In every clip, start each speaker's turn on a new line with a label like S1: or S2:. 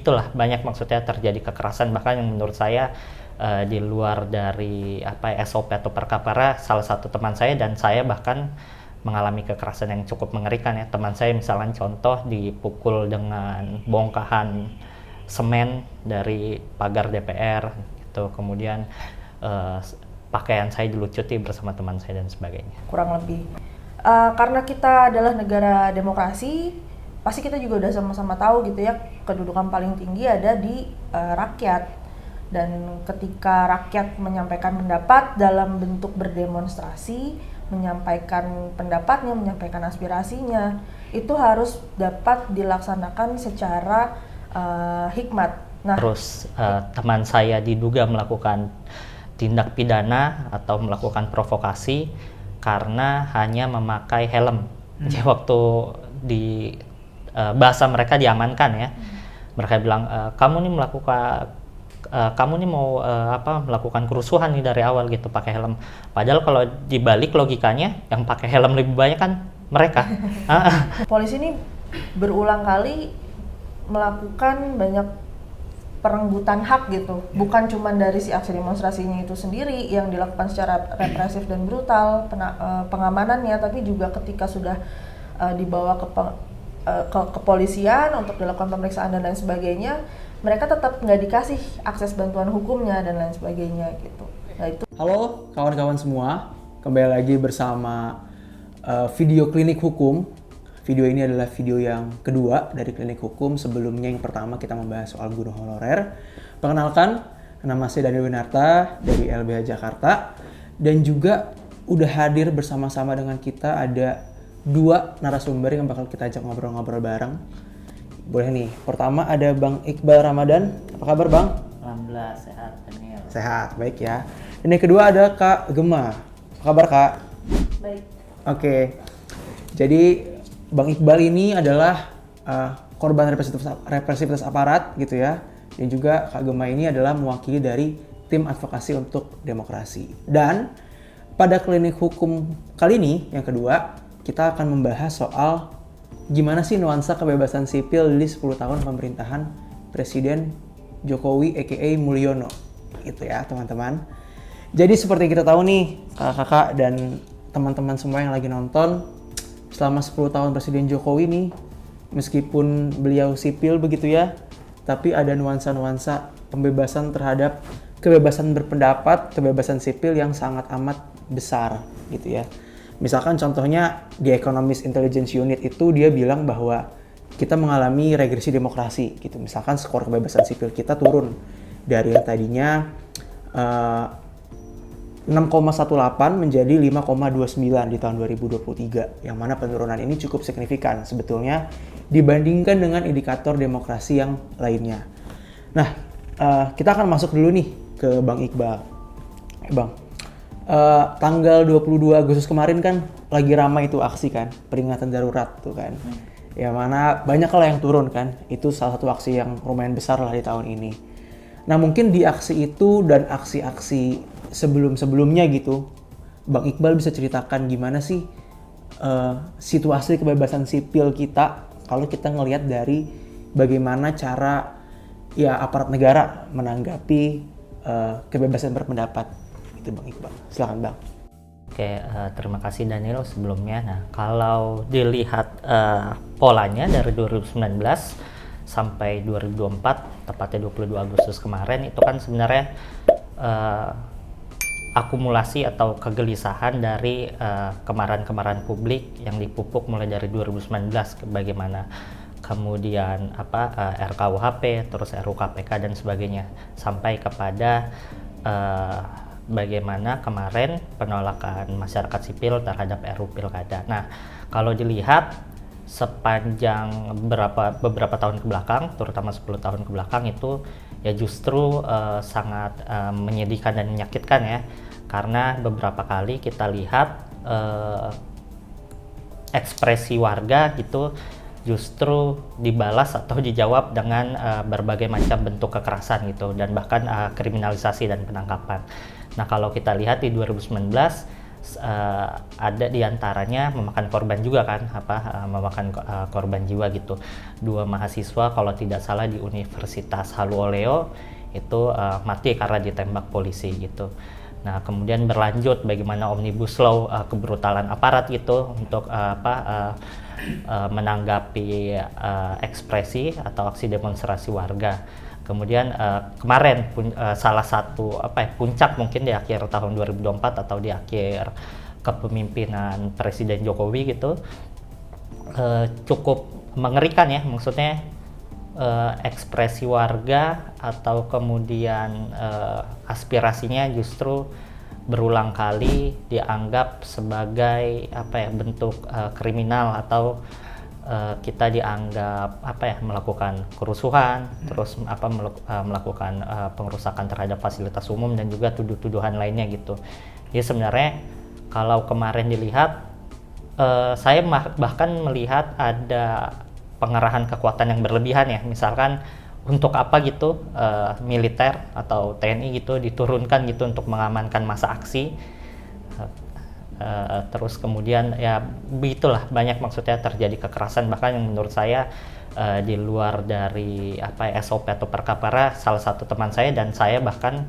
S1: gitulah, banyak maksudnya terjadi kekerasan bahkan yang menurut saya di luar dari SOP atau perkara, salah satu teman saya dan saya bahkan mengalami kekerasan yang cukup mengerikan ya. Teman saya misalnya contoh dipukul dengan bongkahan semen dari pagar DPR gitu, kemudian pakaian saya dilucuti bersama teman saya dan sebagainya.
S2: Kurang lebih. Karena kita adalah negara demokrasi, pasti kita juga udah sama-sama tahu gitu ya, kedudukan paling tinggi ada di rakyat. Dan ketika rakyat menyampaikan pendapat dalam bentuk berdemonstrasi, menyampaikan pendapatnya, menyampaikan aspirasinya, itu harus dapat dilaksanakan secara hikmat. Nah,
S1: terus teman saya diduga melakukan tindak pidana atau melakukan provokasi karena hanya memakai helm. Jadi waktu di bahasa mereka diamankan ya, mereka bilang kamu nih mau melakukan kerusuhan nih dari awal gitu pakai helm. Padahal kalau dibalik logikanya yang pakai helm lebih banyak kan mereka.
S2: Polisi ini berulang kali melakukan banyak perenggutan hak gitu, bukan cuma dari si aksi demonstrasinya itu sendiri yang dilakukan secara represif dan brutal pengamanannya, tapi juga ketika sudah dibawa ke kepolisian untuk dilakukan pemeriksaan dan lain sebagainya, mereka tetap nggak dikasih akses bantuan hukumnya dan lain sebagainya gitu. Nah, itu.
S3: Halo kawan-kawan semua, kembali lagi bersama video klinik hukum. Video ini adalah video yang kedua dari klinik hukum. Sebelumnya yang pertama kita membahas soal guru honorer. Perkenalkan, nama saya Daniel Winarta dari LBH Jakarta. Dan juga udah hadir bersama-sama dengan kita ada dua narasumber yang bakal kita ajak ngobrol-ngobrol bareng. Boleh nih, pertama ada Bang Iqbal Ramadan. Apa kabar Bang?
S1: Alhamdulillah sehat Daniel.
S3: Sehat, baik ya. Dan yang kedua ada Kak Gema. Apa kabar Kak?
S2: Baik.
S3: Oke, jadi Bang Iqbal ini adalah korban represivitas aparat gitu ya. Dan juga Kak Gema ini adalah mewakili dari tim advokasi untuk demokrasi. Dan pada klinik hukum kali ini, yang kedua, kita akan membahas soal gimana sih nuansa kebebasan sipil di 10 tahun pemerintahan Presiden Jokowi aka Mulyono. Gitu ya teman-teman. Jadi seperti kita tahu nih, kakak-kakak dan teman-teman semua yang lagi nonton, selama 10 tahun Presiden Jokowi nih, meskipun beliau sipil begitu ya, tapi ada nuansa-nuansa pembebasan terhadap kebebasan berpendapat, kebebasan sipil yang sangat amat besar gitu ya. Misalkan contohnya di Economist Intelligence Unit itu dia bilang bahwa kita mengalami regresi demokrasi gitu. Misalkan skor kebebasan sipil kita turun dari yang tadinya 6,18 menjadi 5,29 di tahun 2023, yang mana penurunan ini cukup signifikan sebetulnya dibandingkan dengan indikator demokrasi yang lainnya. Nah, kita akan masuk dulu nih ke Bang Iqbal. Bang, tanggal 22 Agustus kemarin kan lagi ramai itu aksi kan, peringatan darurat tuh kan. Ya mana banyak lah yang turun kan, itu salah satu aksi yang lumayan besar lah di tahun ini. Nah mungkin di aksi itu dan aksi-aksi sebelum-sebelumnya gitu, Bang Iqbal bisa ceritakan gimana sih situasi kebebasan sipil kita kalau kita ngelihat dari bagaimana cara ya aparat negara menanggapi kebebasan berpendapat. Itu Bang Iqbal. Silakan Bang.
S1: Oke, terima kasih Daniel sebelumnya. Nah, kalau dilihat polanya dari 2019 sampai 2024, tepatnya 22 Agustus kemarin, itu kan sebenarnya akumulasi atau kegelisahan dari kemarahan-kemarahan publik yang dipupuk mulai dari 2019 bagaimana kemudian RKUHP, terus RUKPK dan sebagainya, sampai kepada bagaimana kemarin penolakan masyarakat sipil terhadap RUU Pilkada. Nah, kalau dilihat sepanjang beberapa tahun ke belakang, terutama 10 tahun ke belakang itu ya justru sangat menyedihkan dan menyakitkan ya, karena beberapa kali kita lihat ekspresi warga gitu justru dibalas atau dijawab dengan berbagai macam bentuk kekerasan gitu, dan bahkan kriminalisasi dan penangkapan. Nah, kalau kita lihat di 2019 ada diantaranya memakan korban juga kan, memakan korban jiwa gitu. 2 mahasiswa kalau tidak salah di Universitas Halu Oleo itu mati karena ditembak polisi gitu. Nah kemudian berlanjut bagaimana Omnibus Law, kebrutalan aparat gitu untuk menanggapi ekspresi atau aksi demonstrasi warga. Kemudian kemarin salah satu puncak mungkin di akhir tahun 2024 atau di akhir kepemimpinan Presiden Jokowi gitu, cukup mengerikan ya, maksudnya ekspresi warga atau kemudian aspirasinya justru berulang kali dianggap sebagai bentuk kriminal atau kita dianggap melakukan kerusuhan, terus melakukan pengerusakan terhadap fasilitas umum dan juga tuduhan lainnya gitu. Jadi sebenarnya kalau kemarin dilihat, saya bahkan melihat ada pengerahan kekuatan yang berlebihan ya, misalkan untuk apa gitu militer atau TNI gitu diturunkan gitu untuk mengamankan masa aksi. Terus kemudian ya begitulah, banyak maksudnya terjadi kekerasan bahkan yang menurut saya di luar dari SOP atau perkapara. Salah satu teman saya dan saya bahkan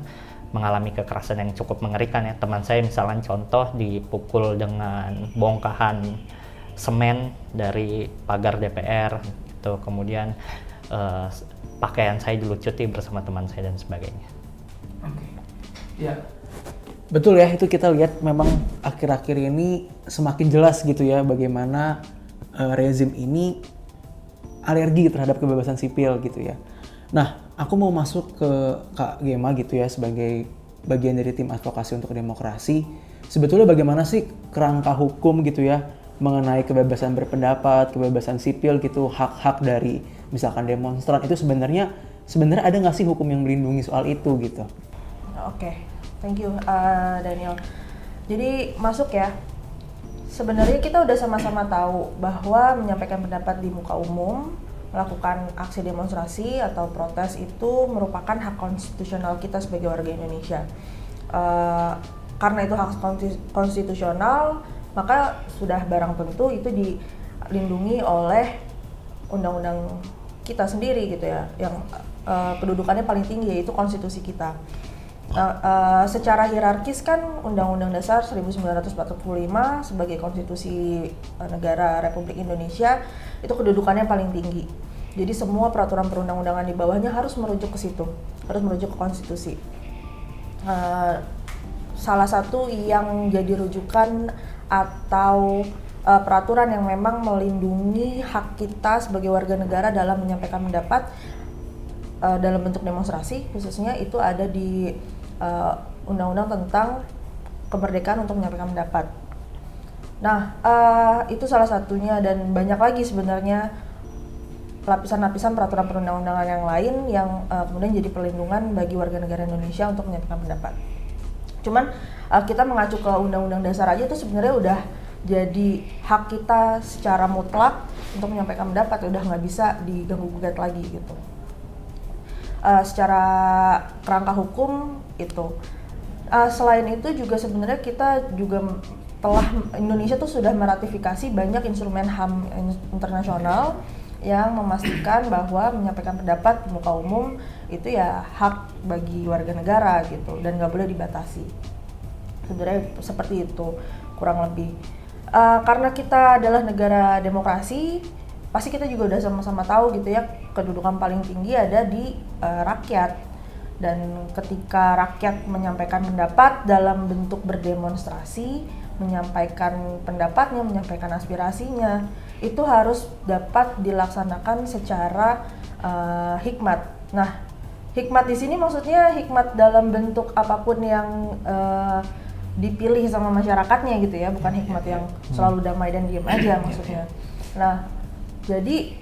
S1: mengalami kekerasan yang cukup mengerikan ya. Teman saya misalnya contoh dipukul dengan bongkahan semen dari pagar DPR gitu. Kemudian pakaian saya dilucuti bersama teman saya dan sebagainya.
S3: Oke. Ya. Betul ya, itu kita lihat memang akhir-akhir ini semakin jelas gitu ya bagaimana rezim ini alergi terhadap kebebasan sipil gitu ya. Nah, aku mau masuk ke Kak Gema gitu ya sebagai bagian dari tim advokasi untuk demokrasi. Sebetulnya bagaimana sih kerangka hukum gitu ya mengenai kebebasan berpendapat, kebebasan sipil gitu, hak-hak dari misalkan demonstran itu sebenarnya ada nggak sih hukum yang melindungi soal itu gitu?
S2: Oke. Thank you, Daniel. Jadi masuk ya, sebenarnya kita udah sama-sama tahu bahwa menyampaikan pendapat di muka umum, melakukan aksi demonstrasi atau protes itu merupakan hak konstitusional kita sebagai warga Indonesia. Karena itu hak konstitusional, maka sudah barang tentu itu dilindungi oleh undang-undang kita sendiri gitu ya, yang kedudukannya paling tinggi yaitu konstitusi kita. Secara hierarkis kan Undang-Undang Dasar 1945 sebagai konstitusi negara Republik Indonesia itu kedudukannya paling tinggi. Jadi semua peraturan perundang-undangan di bawahnya harus merujuk ke situ, harus merujuk ke konstitusi. Salah satu yang jadi rujukan atau peraturan yang memang melindungi hak kita sebagai warga negara dalam menyampaikan pendapat dalam bentuk demonstrasi khususnya itu ada di undang-undang tentang kemerdekaan untuk menyampaikan pendapat. Nah, itu salah satunya dan banyak lagi sebenarnya lapisan-lapisan peraturan perundang-undangan yang lain yang kemudian jadi perlindungan bagi warga negara Indonesia untuk menyampaikan pendapat. Cuman kita mengacu ke Undang-Undang Dasar aja itu sebenarnya udah jadi hak kita secara mutlak untuk menyampaikan pendapat, udah nggak bisa diganggu-gugat lagi gitu. Secara kerangka hukum itu. Selain itu juga sebenarnya kita juga Indonesia tuh sudah meratifikasi banyak instrumen HAM internasional yang memastikan bahwa menyampaikan pendapat di muka umum itu ya hak bagi warga negara gitu dan nggak boleh dibatasi. Sebenarnya seperti itu kurang lebih. Karena kita adalah negara demokrasi, pasti kita juga udah sama-sama tahu gitu ya kedudukan paling tinggi ada di rakyat. Dan ketika rakyat menyampaikan pendapat dalam bentuk berdemonstrasi, menyampaikan pendapatnya, menyampaikan aspirasinya, itu harus dapat dilaksanakan secara hikmat. Nah, hikmat di sini maksudnya hikmat dalam bentuk apapun yang dipilih sama masyarakatnya gitu ya, bukan hikmat yang selalu damai dan diam aja maksudnya. Nah, jadi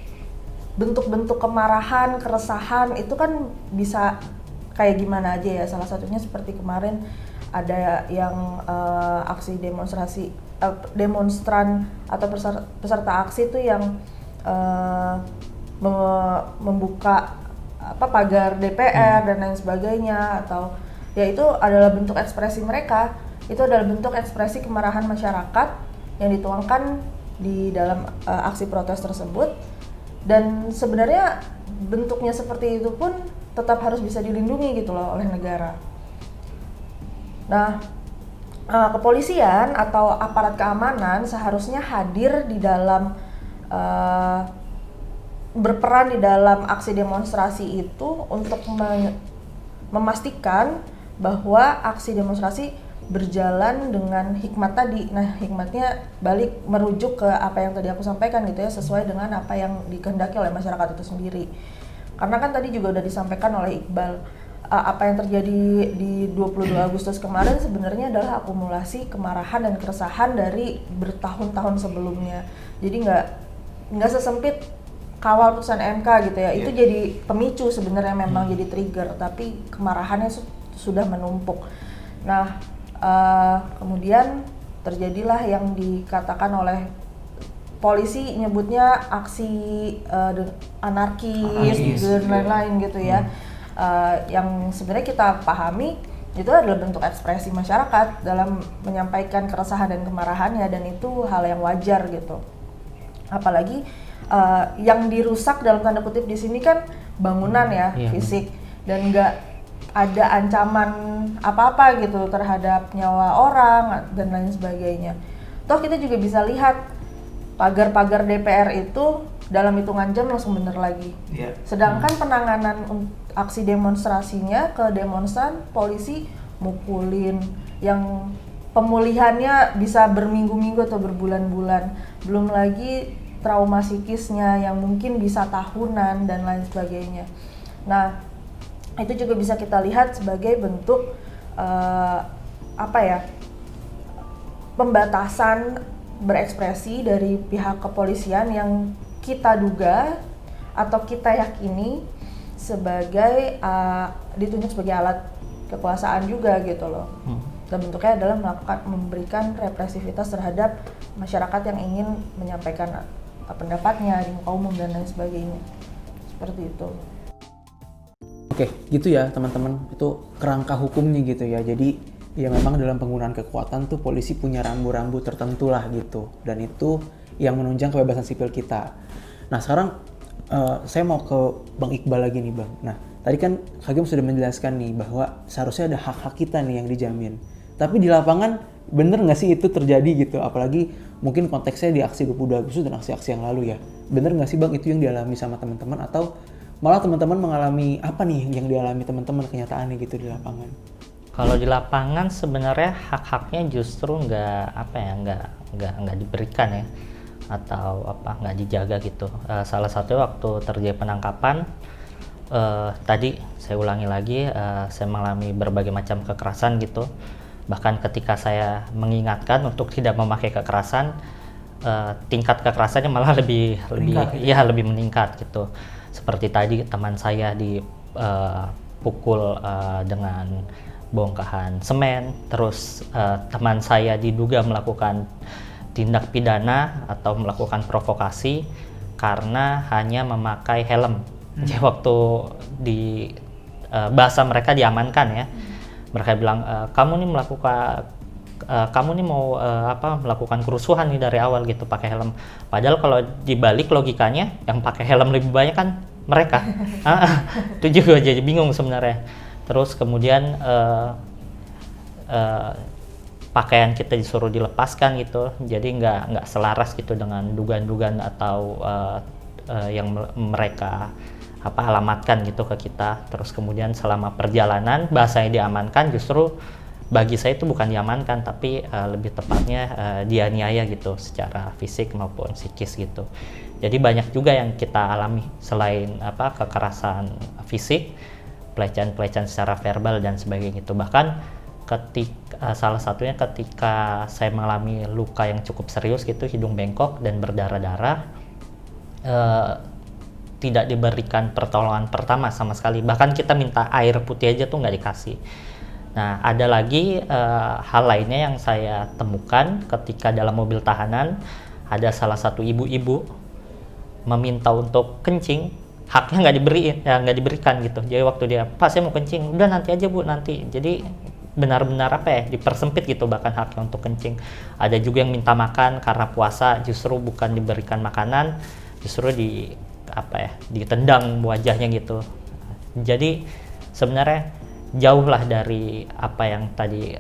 S2: bentuk-bentuk kemarahan, keresahan itu kan bisa kayak gimana aja ya. Salah satunya seperti kemarin ada yang aksi demonstrasi demonstran atau peserta aksi itu yang membuka pagar DPR dan lain sebagainya, atau ya itu adalah bentuk ekspresi mereka itu adalah bentuk ekspresi kemarahan masyarakat yang dituangkan di dalam aksi protes tersebut, dan sebenarnya bentuknya seperti itu pun tetap harus bisa dilindungi gitu loh oleh negara. Nah, kepolisian atau aparat keamanan seharusnya hadir di dalam berperan di dalam aksi demonstrasi itu untuk memastikan bahwa aksi demonstrasi berjalan dengan hikmat tadi. Nah, hikmatnya balik merujuk ke apa yang tadi aku sampaikan gitu ya, sesuai dengan apa yang dikehendaki oleh masyarakat itu sendiri. Karena kan tadi juga udah disampaikan oleh Iqbal, apa yang terjadi di 22 Agustus kemarin sebenarnya adalah akumulasi kemarahan dan keresahan dari bertahun-tahun sebelumnya. Jadi nggak sesempit kawal putusan MK gitu ya. Itu jadi pemicu sebenarnya, memang jadi trigger, tapi kemarahannya sudah menumpuk. Nah, kemudian terjadilah yang dikatakan oleh polisi, nyebutnya aksi anarkis dan lain-lain gitu ya. Yang sebenarnya kita pahami itu adalah bentuk ekspresi masyarakat dalam menyampaikan keresahan dan kemarahannya, dan itu hal yang wajar gitu. Apalagi yang dirusak dalam tanda kutip di sini kan bangunan ya, fisik, dan nggak ada ancaman apa-apa gitu terhadap nyawa orang dan lain sebagainya. Toh kita juga bisa lihat pagar-pagar DPR itu dalam hitungan jam langsung bener lagi. Sedangkan penanganan aksi demonstrasinya ke demonstran, polisi mukulin, yang pemulihannya bisa berminggu-minggu atau berbulan-bulan. Belum lagi trauma psikisnya yang mungkin bisa tahunan dan lain sebagainya. Nah, itu juga bisa kita lihat sebagai bentuk pembatasan berekspresi dari pihak kepolisian yang kita duga atau kita yakini sebagai ditunjuk sebagai alat kekuasaan juga gitu loh. Dan bentuknya adalah memberikan represivitas terhadap masyarakat yang ingin menyampaikan pendapatnya di muka umum dan lain sebagainya. Seperti itu.
S3: Oke, gitu ya teman-teman, itu kerangka hukumnya gitu ya. Jadi ya memang dalam penggunaan kekuatan tuh polisi punya rambu-rambu tertentu lah gitu, dan itu yang menunjang kebebasan sipil kita. Nah sekarang saya mau ke Bang Iqbal lagi nih Bang. Nah tadi kan Kagem sudah menjelaskan nih bahwa seharusnya ada hak-hak kita nih yang dijamin. Tapi di lapangan bener nggak sih itu terjadi gitu? Apalagi mungkin konteksnya di aksi 22 Agustus dan aksi-aksi yang lalu ya. Bener nggak sih Bang itu yang dialami sama teman-teman, atau malah teman-teman mengalami apa nih yang dialami teman-teman kenyataannya gitu di lapangan?
S1: Kalau di lapangan sebenarnya hak-haknya justru nggak diberikan ya, atau nggak dijaga gitu. Salah satu waktu terjadi penangkapan, tadi saya ulangi lagi, saya mengalami berbagai macam kekerasan gitu. Bahkan ketika saya mengingatkan untuk tidak memakai kekerasan, tingkat kekerasannya malah lebih meningkat gitu. Seperti tadi teman saya dipukul dengan bongkahan semen, terus teman saya diduga melakukan tindak pidana atau melakukan provokasi karena hanya memakai helm. Jadi waktu di bahasa mereka diamankan ya, mereka bilang kamu nih mau melakukan kerusuhan nih dari awal gitu pakai helm. Padahal kalau dibalik logikanya yang pakai helm lebih banyak kan mereka. Itu juga jadi bingung sebenarnya. Terus kemudian pakaian kita disuruh dilepaskan gitu, jadi nggak selaras gitu dengan dugaan-dugaan atau yang mereka alamatkan gitu ke kita. Terus kemudian selama perjalanan bahasanya diamankan, justru bagi saya itu bukan diamankan, tapi lebih tepatnya dianiaya gitu secara fisik maupun psikis gitu. Jadi banyak juga yang kita alami selain kekerasan fisik, pelecehan secara verbal dan sebagainya gitu. Bahkan salah satunya ketika saya mengalami luka yang cukup serius gitu, hidung bengkok dan berdarah-darah, tidak diberikan pertolongan pertama sama sekali. Bahkan kita minta air putih aja tuh nggak dikasih. Nah, ada lagi hal lainnya yang saya temukan ketika dalam mobil tahanan, ada salah satu ibu-ibu meminta untuk kencing, haknya nggak diberikan gitu. Jadi waktu dia, Pak saya mau kencing, udah nanti aja Bu, nanti. Jadi benar-benar dipersempit gitu bahkan haknya untuk kencing. Ada juga yang minta makan karena puasa justru bukan diberikan makanan, justru ditendang wajahnya gitu. Jadi sebenarnya jauh lah dari apa yang tadi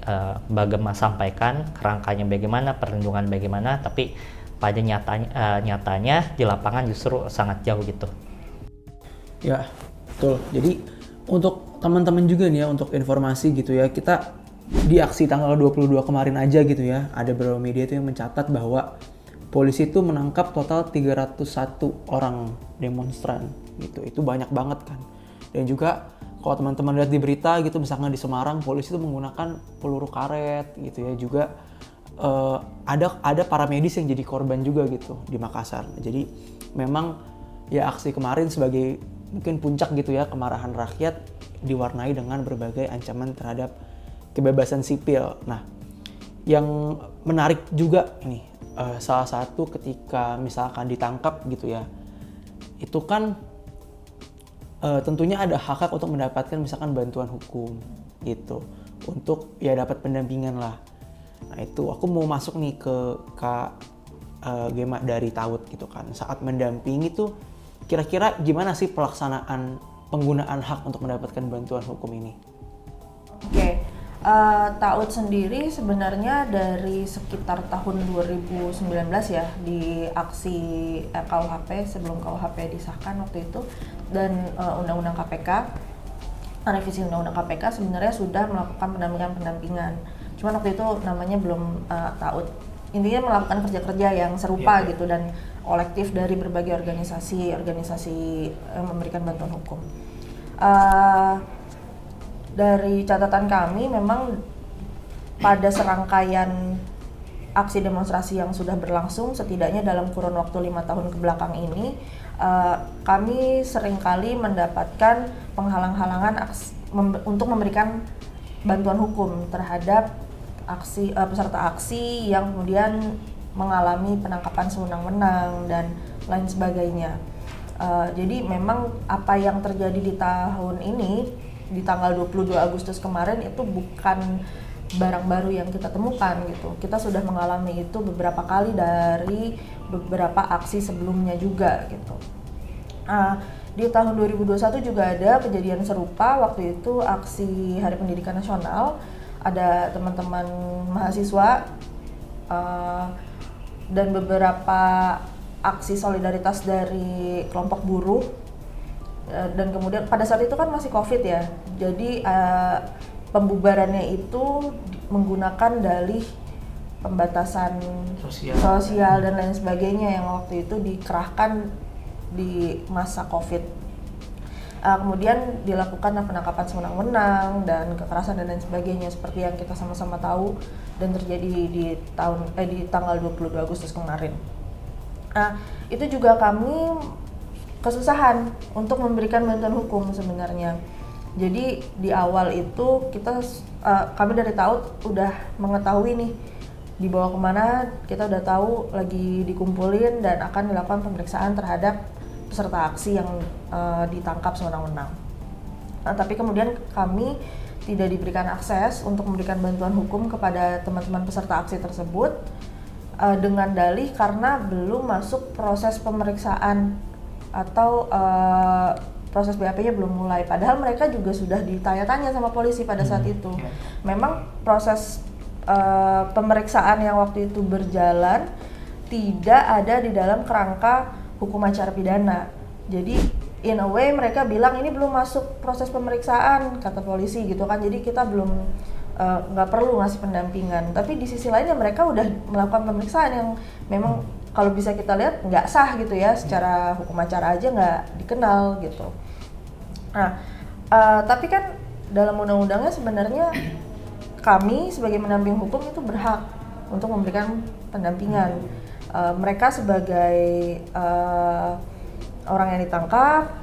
S1: Mbak Gemma sampaikan, kerangkanya bagaimana, perlindungan bagaimana, tapi pada nyatanya di lapangan justru sangat jauh gitu.
S3: Ya, betul. Jadi untuk teman-teman juga nih ya, untuk informasi gitu ya, kita di aksi tanggal 22 kemarin aja gitu ya, ada beberapa media itu yang mencatat bahwa polisi itu menangkap total 301 orang demonstran gitu. Itu banyak banget kan. Dan juga kalau teman-teman lihat di berita gitu, misalkan di Semarang, polisi itu menggunakan peluru karet gitu ya. Juga ada para medis yang jadi korban juga gitu di Makassar. Jadi memang ya aksi kemarin sebagai mungkin puncak gitu ya kemarahan rakyat diwarnai dengan berbagai ancaman terhadap kebebasan sipil. Nah, yang menarik juga ini salah satu ketika misalkan ditangkap gitu ya, itu kan tentunya ada hak untuk mendapatkan misalkan bantuan hukum gitu, untuk ya dapat pendampingan lah. Nah itu aku mau masuk nih ke Kak Gemma dari TAUD gitu kan, saat mendampingi tuh kira-kira gimana sih pelaksanaan penggunaan hak untuk mendapatkan bantuan hukum ini?
S2: Oke. TAUD sendiri sebenarnya dari sekitar tahun 2019 ya, di aksi KUHP sebelum KUHP disahkan waktu itu, dan Undang-Undang KPK, revisi Undang-Undang KPK sebenarnya sudah melakukan pendampingan. Cuman waktu itu namanya belum TAUD. Intinya melakukan kerja-kerja yang serupa gitu dan kolektif dari berbagai organisasi yang memberikan bantuan hukum. Dari catatan kami memang pada serangkaian aksi demonstrasi yang sudah berlangsung setidaknya dalam kurun waktu 5 tahun kebelakang ini, kami seringkali mendapatkan penghalang-halangan untuk memberikan bantuan hukum terhadap peserta aksi yang kemudian mengalami penangkapan sewenang-wenang dan lain sebagainya. Jadi memang apa yang terjadi di tahun ini, di tanggal 22 Agustus kemarin, itu bukan barang baru yang kita temukan gitu. Kita sudah mengalami itu beberapa kali dari beberapa aksi sebelumnya juga gitu. Di tahun 2021 juga ada kejadian serupa. Waktu itu aksi Hari Pendidikan Nasional, ada teman-teman mahasiswa dan beberapa aksi solidaritas dari kelompok buruh. Dan kemudian pada saat itu kan masih COVID ya, jadi pembubarannya itu menggunakan dalih pembatasan sosial dan lain sebagainya yang waktu itu dikerahkan di masa COVID. Kemudian dilakukan penangkapan sewenang-wenang dan kekerasan dan lain sebagainya seperti yang kita sama-sama tahu dan terjadi di tanggal 22 Agustus kemarin. Itu juga kami kesusahan untuk memberikan bantuan hukum sebenarnya. Jadi di awal itu kami dari TAUD udah mengetahui nih dibawa kemana, kita udah tahu lagi dikumpulin dan akan dilakukan pemeriksaan terhadap peserta aksi yang ditangkap sewenang-wenang. Tapi kemudian kami tidak diberikan akses untuk memberikan bantuan hukum kepada teman-teman peserta aksi tersebut dengan dalih karena belum masuk proses pemeriksaan atau proses BAP-nya belum mulai. Padahal mereka juga sudah ditanya-tanya sama polisi pada saat itu. Memang proses pemeriksaan yang waktu itu berjalan tidak ada di dalam kerangka hukum acara pidana. Jadi in a way mereka bilang ini belum masuk proses pemeriksaan, kata polisi gitu kan. Jadi kita belum nggak perlu ngasih pendampingan. Tapi di sisi lainnya mereka udah melakukan pemeriksaan yang memang kalau bisa kita lihat nggak sah gitu ya, secara hukum acara aja nggak dikenal gitu. Tapi kan dalam undang-undangnya sebenarnya kami sebagai pendamping hukum itu berhak untuk memberikan pendampingan. Mereka sebagai orang yang ditangkap,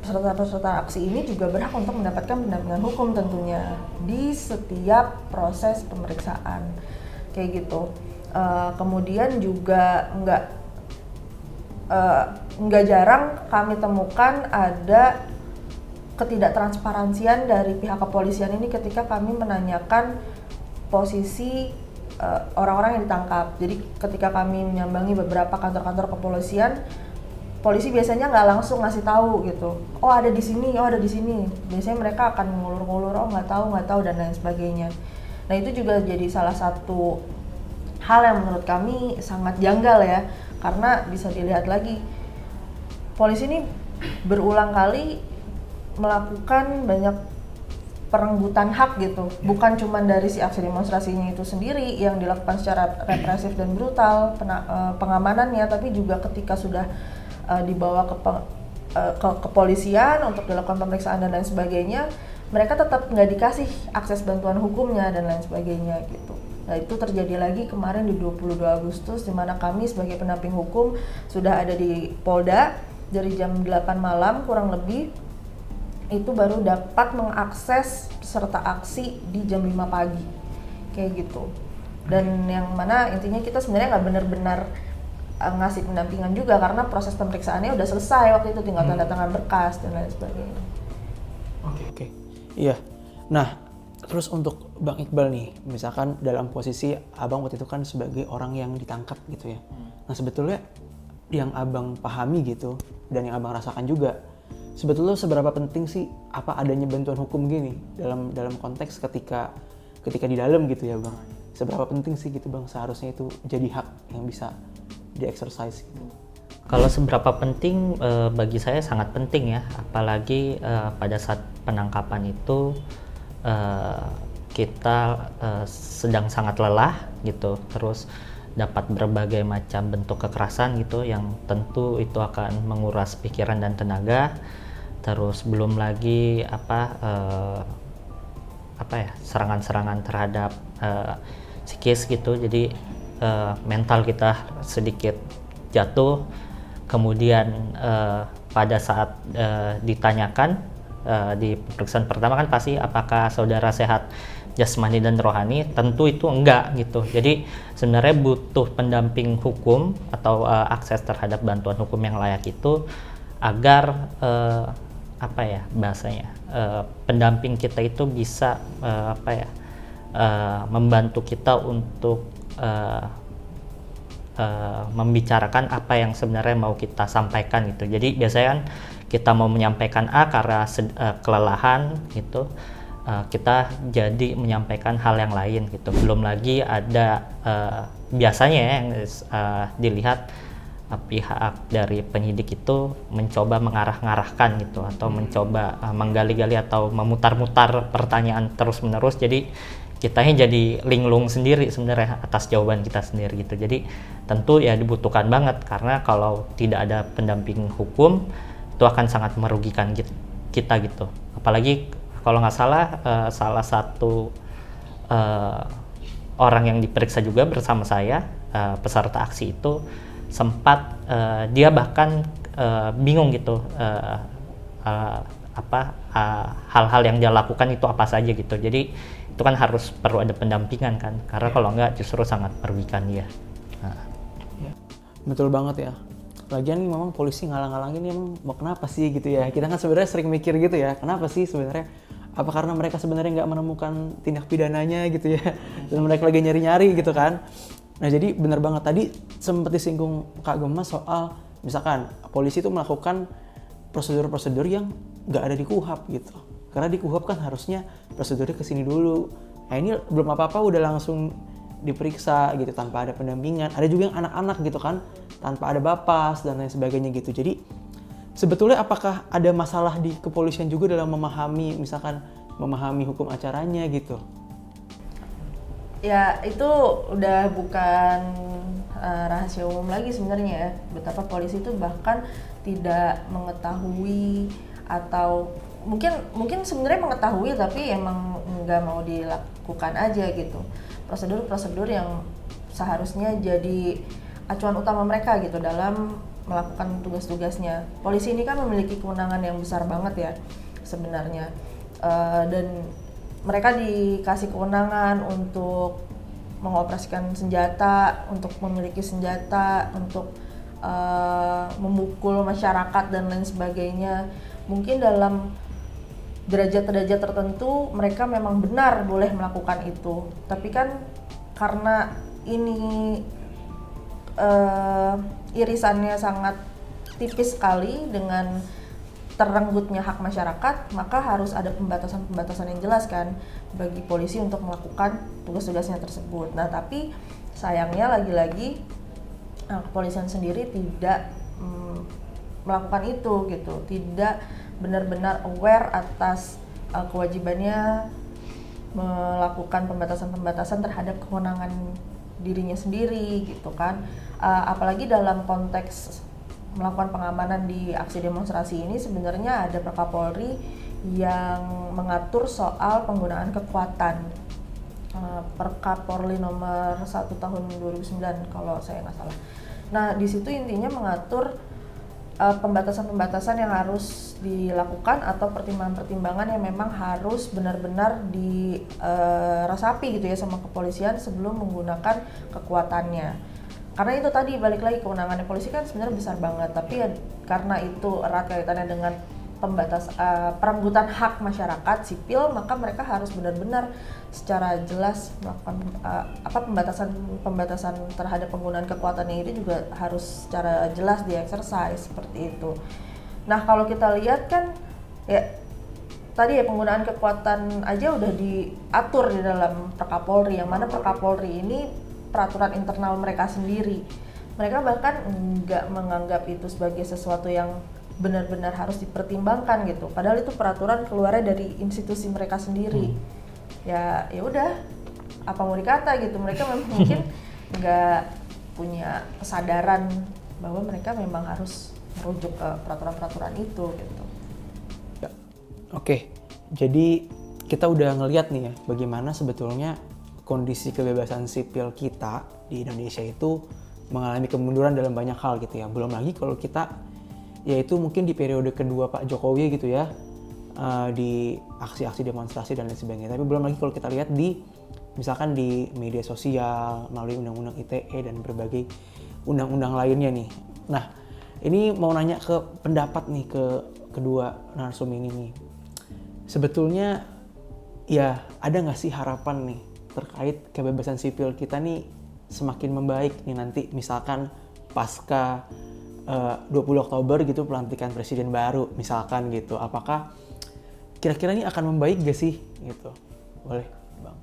S2: peserta aksi ini juga berhak untuk mendapatkan pendampingan hukum tentunya di setiap proses pemeriksaan kayak gitu. Kemudian juga nggak jarang kami temukan ada ketidaktransparansian dari pihak kepolisian ini ketika kami menanyakan posisi orang-orang yang ditangkap. Jadi ketika kami menyambangi beberapa kantor-kantor kepolisian, polisi biasanya nggak langsung ngasih tahu gitu. Oh ada di sini, oh ada di sini. Biasanya mereka akan ngulur-ngulur, oh nggak tahu dan lain sebagainya. Nah itu juga jadi salah satu hal yang menurut kami sangat janggal ya, karena bisa dilihat lagi polisi ini berulang kali melakukan banyak perenggutan hak gitu, bukan cuma dari si aksi demonstrasinya itu sendiri yang dilakukan secara represif dan brutal pengamanannya, tapi juga ketika sudah dibawa ke kepolisian untuk dilakukan pemeriksaan dan lain sebagainya, mereka tetap nggak dikasih akses bantuan hukumnya dan lain sebagainya gitu. Nah itu terjadi lagi kemarin di 22 Agustus di mana kami sebagai pendamping hukum sudah ada di Polda dari jam 8 malam kurang lebih, itu baru dapat mengakses peserta aksi di jam 5 pagi kayak gitu. Dan yang mana intinya kita sebenarnya nggak benar-benar ngasih pendampingan juga karena proses pemeriksaannya udah selesai waktu itu, tinggal tanda tangan berkas dan lain sebagainya.
S3: Oke. Iya. Nah, terus untuk Bang Iqbal nih, misalkan dalam posisi Abang waktu itu kan sebagai orang yang ditangkap gitu ya. Nah, sebetulnya yang Abang pahami gitu dan yang Abang rasakan juga, sebetulnya seberapa penting sih apa adanya bantuan hukum gini dalam konteks ketika di dalam gitu ya Bang? Seberapa penting sih gitu Bang seharusnya itu jadi hak yang bisa di-exercise gitu?
S1: Kalau seberapa penting, bagi saya sangat penting ya, apalagi pada saat penangkapan itu kita sedang sangat lelah gitu, terus dapat berbagai macam bentuk kekerasan gitu yang tentu itu akan menguras pikiran dan tenaga, terus belum lagi serangan-serangan terhadap psikis gitu, jadi mental kita sedikit jatuh. Kemudian pada saat ditanyakan di pemeriksaan pertama kan pasti apakah saudara sehat jasmani dan rohani, tentu itu enggak gitu. Jadi sebenarnya butuh pendamping hukum atau akses terhadap bantuan hukum yang layak itu agar pendamping kita itu bisa membantu kita untuk membicarakan apa yang sebenarnya mau kita sampaikan gitu. Jadi biasanya kan kita mau menyampaikan A karena kelelahan gitu, kita jadi menyampaikan hal yang lain gitu. Belum lagi ada biasanya yang dilihat pihak dari penyidik itu mencoba mengarah-ngarahkan gitu, atau mencoba menggali-gali atau memutar-mutar pertanyaan terus-menerus. Jadi kitanya jadi linglung sendiri sebenarnya atas jawaban kita sendiri gitu. Jadi tentu ya dibutuhkan banget, karena kalau tidak ada pendamping hukum itu akan sangat merugikan kita gitu. Apalagi kalau nggak salah salah satu orang yang diperiksa juga bersama saya, peserta aksi itu sempat dia bahkan bingung gitu hal-hal yang dia lakukan itu apa saja gitu. Jadi itu kan harus perlu ada pendampingan kan, karena kalau enggak justru sangat merugikan dia.
S3: Ya, betul banget ya. Lagian memang polisi ngalang-ngalangin emang mau kenapa sih gitu ya. Kita kan sebenarnya sering mikir gitu ya, kenapa sih sebenarnya? Apa karena mereka sebenarnya nggak menemukan tindak pidananya gitu ya, dan mereka lagi nyari-nyari gitu kan. Nah jadi benar banget tadi sempat disinggung Kak Gemma soal misalkan polisi itu melakukan prosedur-prosedur yang nggak ada di KUHP gitu. Karena di KUHP kan harusnya prosedurnya kesini dulu. Nah ini belum apa-apa udah langsung diperiksa gitu tanpa ada pendampingan. Ada juga yang anak-anak gitu kan, tanpa ada bapas dan lain sebagainya gitu. Jadi sebetulnya apakah ada masalah di kepolisian juga dalam memahami hukum acaranya gitu?
S2: Ya itu udah bukan rahasia umum lagi sebenarnya ya, betapa polisi itu bahkan tidak mengetahui atau mungkin sebenarnya mengetahui tapi emang nggak mau dilakukan aja gitu prosedur-prosedur yang seharusnya jadi acuan utama mereka gitu dalam melakukan tugas-tugasnya. Polisi ini kan memiliki kewenangan yang besar banget ya sebenarnya, dan mereka dikasih kewenangan untuk mengoperasikan senjata, untuk memiliki senjata, untuk memukul masyarakat dan lain sebagainya. Mungkin dalam derajat-derajat tertentu mereka memang benar boleh melakukan itu. Tapi kan karena ini irisannya sangat tipis sekali dengan terenggutnya hak masyarakat, maka harus ada pembatasan-pembatasan yang jelas kan bagi polisi untuk melakukan tugas-tugasnya tersebut. Nah, tapi sayangnya lagi-lagi kepolisian sendiri tidak melakukan itu gitu, tidak benar-benar aware atas kewajibannya melakukan pembatasan-pembatasan terhadap kewenangan dirinya sendiri gitu kan. Apalagi dalam konteks melakukan pengamanan di aksi demonstrasi ini sebenarnya ada Perkapolri yang mengatur soal penggunaan kekuatan. Perkapolri nomor 1 tahun 2009 kalau saya nggak salah. Nah, di situ intinya mengatur pembatasan-pembatasan yang harus dilakukan atau pertimbangan-pertimbangan yang memang harus benar-benar diresapi gitu ya sama kepolisian sebelum menggunakan kekuatannya. Karena itu tadi balik lagi kewenangannya polisi kan sebenarnya besar banget, tapi ya karena itu erat kaitannya dengan perenggutan hak masyarakat sipil, maka mereka harus benar-benar secara jelas melakukan pembatasan terhadap penggunaan kekuatannya itu juga harus secara jelas di-exercise seperti itu. Nah, kalau kita lihat kan ya tadi ya penggunaan kekuatan aja udah diatur di dalam Perkapolri, yang mana Perkapolri ini peraturan internal mereka sendiri. Mereka bahkan nggak menganggap itu sebagai sesuatu yang benar-benar harus dipertimbangkan gitu. Padahal itu peraturan keluarnya dari institusi mereka sendiri. Ya udah, apa mau dikata gitu. Mereka mungkin nggak punya kesadaran bahwa mereka memang harus merujuk ke peraturan-peraturan itu gitu.
S3: Ya. Oke, jadi kita udah ngelihat nih ya bagaimana sebetulnya kondisi kebebasan sipil kita di Indonesia itu mengalami kemunduran dalam banyak hal gitu ya. Belum lagi kalau kita yaitu mungkin di periode kedua Pak Jokowi gitu ya, di aksi-aksi demonstrasi dan lain sebagainya. Tapi belum lagi kalau kita lihat misalkan di media sosial melalui undang-undang ITE dan berbagai undang-undang lainnya nih. Nah, ini mau nanya ke pendapat nih ke kedua narsum ini nih. Sebetulnya ya ada nggak sih harapan nih terkait kebebasan sipil kita nih semakin membaik nih nanti misalkan pasca 20 Oktober gitu pelantikan presiden baru misalkan gitu, apakah kira-kira ini akan membaik gak sih gitu? Boleh Bang.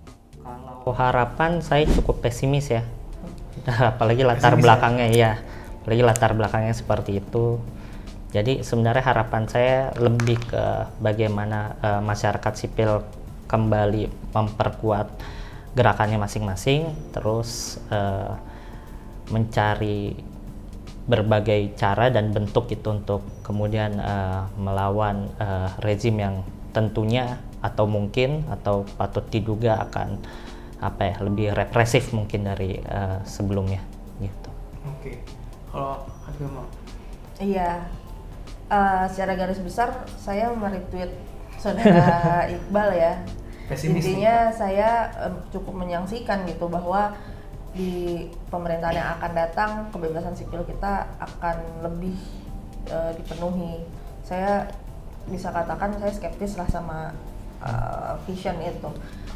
S1: Kalau harapan saya cukup pesimis ya. Apalagi latar
S3: Pesimis
S1: belakangnya ya. Apalagi latar belakangnya seperti itu. Jadi sebenarnya harapan saya lebih ke bagaimana masyarakat sipil kembali memperkuat gerakannya masing-masing, terus mencari berbagai cara dan bentuk itu untuk kemudian melawan rezim yang tentunya atau mungkin atau patut diduga akan lebih represif mungkin dari sebelumnya gitu.
S3: Oke. Kalau Agama?
S2: Iya, secara garis besar saya meretweet saudara Iqbal ya.
S3: Pesimis
S2: intinya saya cukup menyaksikan gitu bahwa di pemerintahan yang akan datang kebebasan sipil kita akan lebih dipenuhi. Saya bisa katakan saya skeptis lah sama vision itu.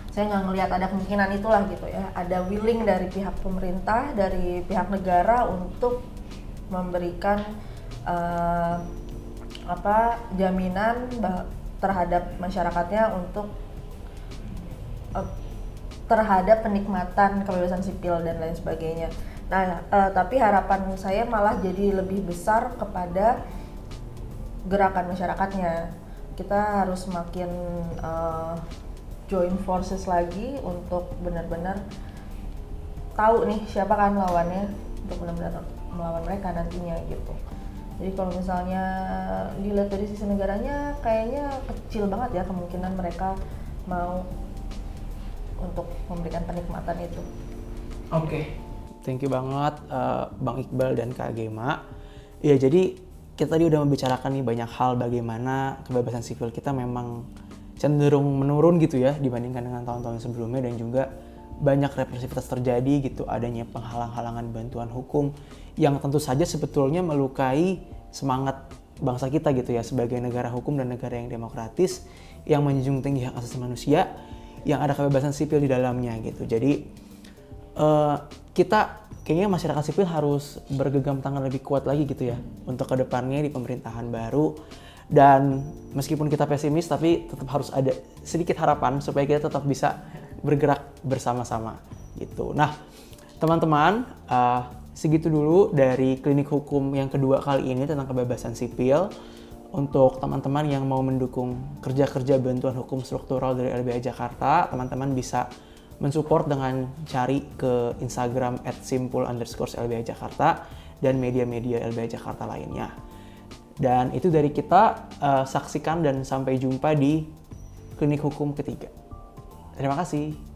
S2: Saya nggak ngelihat ada kemungkinan itulah gitu ya. Ada willing dari pihak pemerintah, dari pihak negara untuk memberikan jaminan terhadap masyarakatnya untuk terhadap penikmatan kebebasan sipil dan lain sebagainya. Nah, tapi harapan saya malah jadi lebih besar kepada gerakan masyarakatnya. Kita harus makin join forces lagi untuk benar-benar tahu nih siapa kan lawannya untuk benar-benar melawan mereka nantinya gitu. Jadi kalau misalnya dilihat dari sisi negaranya kayaknya kecil banget ya kemungkinan mereka mau untuk memberikan penikmatan itu.
S3: Oke. Thank you banget Bang Iqbal dan Kak Gema. Ya jadi kita tadi udah membicarakan nih banyak hal bagaimana kebebasan sipil kita memang cenderung menurun gitu ya dibandingkan dengan tahun-tahun sebelumnya, dan juga banyak represivitas terjadi gitu, adanya penghalang-halangan bantuan hukum yang tentu saja sebetulnya melukai semangat bangsa kita gitu ya sebagai negara hukum dan negara yang demokratis yang menjunjung tinggi hak asasi manusia, yang ada kebebasan sipil di dalamnya gitu. Jadi kita kayaknya masyarakat sipil harus bergenggam tangan lebih kuat lagi gitu ya untuk kedepannya di pemerintahan baru. Dan meskipun kita pesimis, tapi tetap harus ada sedikit harapan supaya kita tetap bisa bergerak bersama-sama gitu. Nah, teman-teman, segitu dulu dari klinik hukum yang kedua kali ini tentang kebebasan sipil. Untuk teman-teman yang mau mendukung kerja-kerja bantuan hukum struktural dari LBH Jakarta, teman-teman bisa mensupport dengan cari ke Instagram @simpul_LBH Jakarta dan media-media LBH Jakarta lainnya. Dan itu dari kita, saksikan dan sampai jumpa di klinik hukum ketiga. Terima kasih.